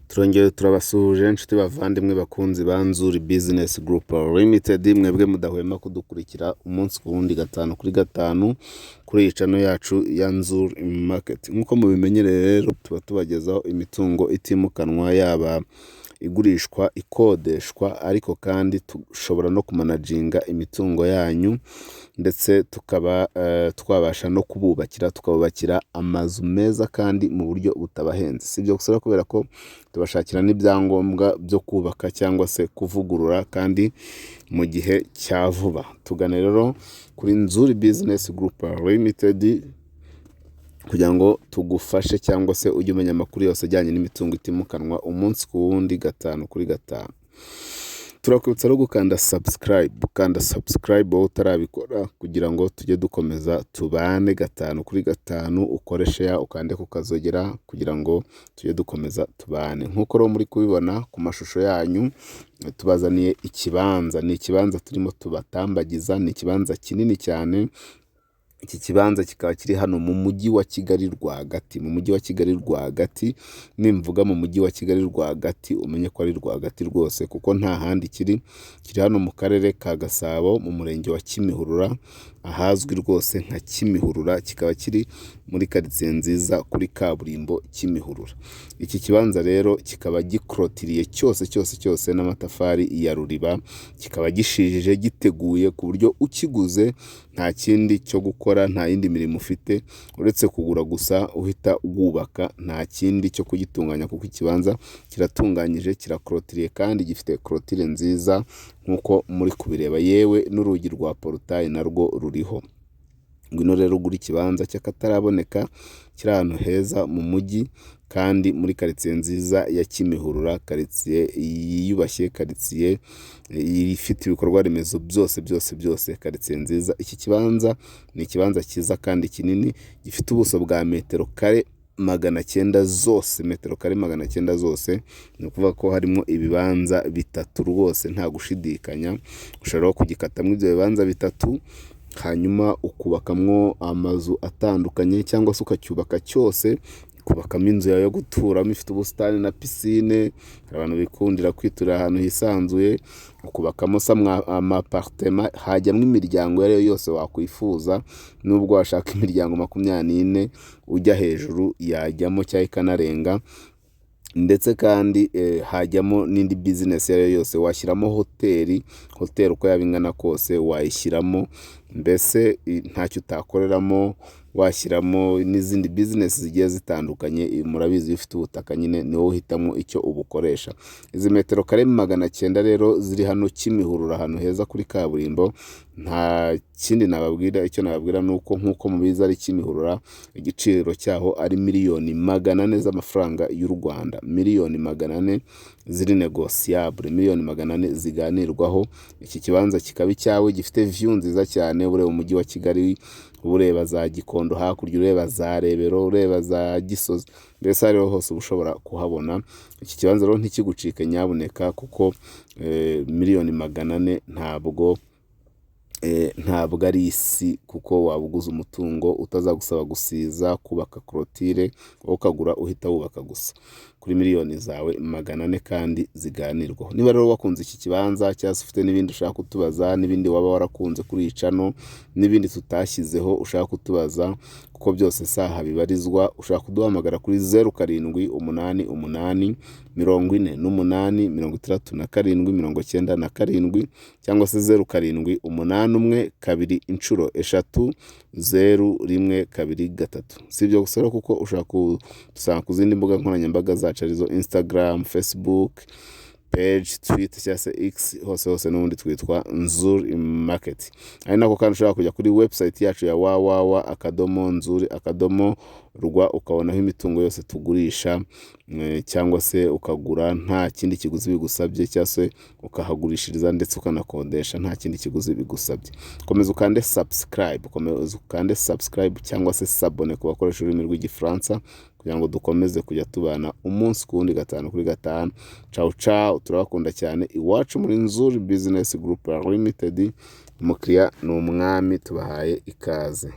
Turongeye turabasuhuje inshuti bavandimwe bakunzi ba Nzuri Business Group Limited, mwebwe mudahwema kudukurikira umunsi ku wundi gatanu kuri gatanu kuri iyi channel yacu ya Nzuri Market. Nkuko mubimenyereye rero tuba tubagezaho imitungo itimukanwa, yaba igurishwa, ikodeshwa, ariko kandi tushobora no kumanaginga imitungo yanyu, ndetse tukaba twabasha no kububakira, tukabubakira amazu meza kandi mu buryo butabahenze. Sibyo gusa kubera ko tubashakira n'ibyangombwa byo kubaka cyangwa se kuvugurura kandi mu gihe cya vuba. Tugane rero kuri Nzuri Business Group Limited kugira ngo tugufashe cyangwa se ujye umenya amakuru yose ajyanye n'imitungo itimukanwa umunsi ku wundi gatanu kuri gatanu. Turakwibutsa no gukanda subscribe wowe utarabikora, kugira ngo tujye dukomeza tubane gatanu kuri gatanu. Ukore share, ukande kukazogera kugira ngo tujye dukomeza tubane. Nkuko rero muri kubibona ku mashusho yanyu, tubazaniye ikibanza. Ni ikibanza turimo tubatambagiza, ni ikibanza kinini cyane. Iki kibanza kikaba kiri hano mu mujyi wa Kigali rwagati, mu mujyi wa Kigali rwagati. Nimvuga mu mujyi wa Kigali rwagati umenye ko ari rwagati rwose, kuko nta handi kiri hano mu karere ka Gasabo, mu murenge wa Kimihurura, ahazwi rwose nka Kimihurura. Kikaba kiri muri quartier nziza kuri Kaburimbo Kimihurura. Iki kibanza rero kikaba gikrotiriye cyose n'amatafari ya ruriba, kikaba gishijije, giteguye ku buryo ukiguze nta kindi cyo gukora, nta yindi mirimo ufite uretse kugura gusa uhita wubaka, nta kindi cyo kugitunganya, kuko ikibanza kiratunganyije, kirakrotiriye kandi gifite krotire nziza nkuko muri kubireba, yewe n'urugi rwa portail narwo ruriho. Ngwino rero ugura ikibanza cy'akataraboneka, kiri ahantu heza mu mujyi kandi muri quartier nziza ya Kimihurura, quartier yiyubashye, quartier ifite ibikorwa remezo byose, quartier nziza. Iki kibanza ni ikibanza cyiza kandi kinini, gifite ubuso bwa metero kare 900 zose, metero kare 900 zose. Ni ukuvuga ko harimo ibibanza bitatu rwose nta gushidikanya. Ushobora kugikatamo ibyo bibanza bitatu, hanyuma ukubakamwo amazu atandukanye, cyangwa se ukacyubaka cyose, kubakamo inzu yawe yo guturamo ifite ubusitani na piscine. Hari abantu bikundira kwitura ahantu hisanzuye, ukubakamo amapartement, hajyamo imiryango yari yose wakwifuza. Nubwo washaka imiryango 24 ujya hejuru yajyamo cyangwa ikanarenga, ndetse kandi hajyamo n'indi business yari yose. Washyiramo hoteli uko yabingana kose wayishyiramo, mbese ntacyo utakoreramo. Washyiramo n'izindi business zigiye zitandukanye. Murabizi ufite ubutaka nyine niwo uhitamo icyo ubukoresha. Izi metero kare 900 rero ziri hano Kimihurura, ahantu heza kuri Kaburimbo. Nta kindi nababwira, icyo nababwira nuko nkuko mubizi ari Kimihurura, igiciro cyaho ari miliyoni 400 z'amafaranga y'u Rwanda. Miliyoni 400 ziri negociable, miliyoni 400 ziganirwaho. Iki kibanza kikaba cyawe, gifite view nziza cyane, ureba umujyi wa Kigali, ureba za Gikondo hakurya, ureba za Rebero, ureba za Gisozi, mbese ariho hose ushobora kuhabona. Iki kibanza rero ntikigucike nyabuneka, kuko miliyoni 400 ntabwo ari isi, kuko wabuguza umutungo utazagusaba gusiza, kubaka krotire, ukagura uhita wubaka gusa kuri miliyoni zawe 400 kandi ziganirwaho. Niba rero wakunze iki kibanza, cyangwa ufite n'ibindi ushaka kutubaza, n'ibindi waba warakunze kuri iyi channel, n'ibindi tutashyizeho ushaka kutubaza, kuko byose saha bibarizwa, ushaka kuduhamagara kuri 0788 48 67 cyangwa se 0781 inshuro 3 0123. Si ibyo gusa kuko ushaka kudusanga ku zindi mbuga nkoranyambaga zacu, arizo Instagram, Facebook page, Twitter cyangwa se X, hose n'ubundi twitwa Nzuri Market. Ari nako kandi ushaka kujya kuri website yacu ya www.nzuri.rw ukabonaho imitungo yose tugurisha, cyangwa se ukagura nta kindi kiguzi bigusabye, cyangwa se ukahagurishiriza ndetse ukanakodesha nta kindi kiguzi bigusabye. Komeza ukande subscribe, cyangwa se s'abonner ku bakoresha ururimi rw'igifaransa, kugira ngo dukomeze kujya tubana umunsi ku wundi gatanu kuri gatanu. Ciao, turabakunda cyane. Iwacu muri Nzuri Business Group Limited, umukiriya ni umwami, tubahaye ikaze.